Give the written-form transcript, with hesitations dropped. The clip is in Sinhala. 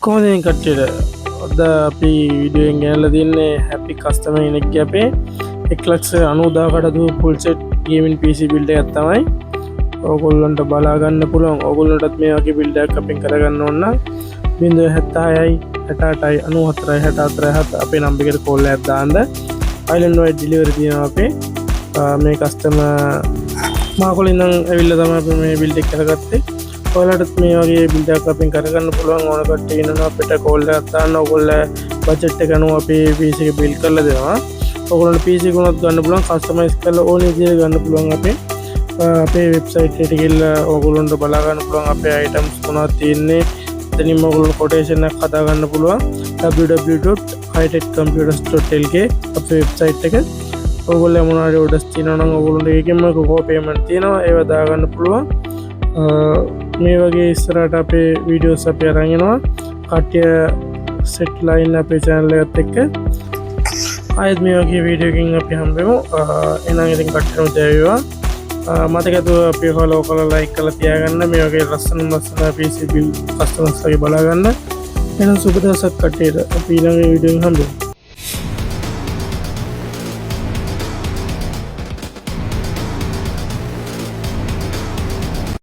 කොහොමද කට්ටියට අද අපි වීඩියෝෙන් ගෙනල්ලා තියන්නේ හැපි කස්ටමර් කෙනෙක්ගේ අපේ 1,90,000කට full set gaming PC build එකක් තමයි. ඕගොල්ලන්ට බලා ගන්න පුළුවන්. ඕගොල්ලන්ටත් මේ වගේ බිල්ඩ් එකක් අපෙන් කරගන්න ඕන නම් 076යි 68යි 94යි 64යි අපේ නම්බර් එකට කෝල් එකක් දාන්න. අයිලන්ඩ් වයිඩ් ඩිලිවරි තියෙනවා අපේ. මේ කස්ටමර් මාකොලින් නම් ඇවිල්ලා තමයි අපි මේ බිල්ඩ් එක කරගත්තේ. ඔයාලටත් මේ වගේ බිල්ඩ් එකක් අපෙන් කරගන්න පුළුවන්. ඕන කට්ටිය ඉන්නවා අපිට කෝල් එකක් දාන්න. ඕගොල්ලෝ බජට් එක අනුව අපේ PC එක බිල්ඩ් කරලා දෙනවා. ඕගොල්ලන්ට PC එක උනත් ගන්න පුළුවන්. කස්ටමයිස් කරලා ඕන විදිහට ගන්න පුළුවන් අපේ වෙබ්සයිට් එකට ගිහලා ඕගොල්ලන්ට බලා ගන්න පුළුවන් අපේ අයිටම්ස් මොනවද තියෙන්නේ. එතනින්ම ඕගොල්ලෝ කොටේෂන් එකක් හදා ගන්න පුළුවන්. www.hitechcomputers.lk අපේ වෙබ්සයිට් එක. ඕගොල්ලෝ මොනවාරි ඕඩර්ස් තියෙනවා නම් ඕගොල්ලන්ට ඒකෙන්ම කෝ පේමන්ට් තියෙනවා. ඒව දා ගන්න පුළුවන්. මේ වගේ ඉස්සරහට අපේ වීඩියෝස් අපි අරන් එනවා. කට්ටිය සෙට් ලයින් අපේ channel එකත් එක්ක ආයෙත් මේ වගේ වීඩියෝ එකකින් අපි හම්බෙමු. එහෙනම් ඉතින් කට්ටියම ජය වේවා. මතකද අපි follow කරලා like කරලා තියාගන්න. මේ වගේ ලස්සන PC build customers වගේ බලා ගන්න. එහෙනම් සුබ දවසක් කට්ටියට. අපි ඊළඟ වීඩියෝ එකෙන් හම්බෙමු.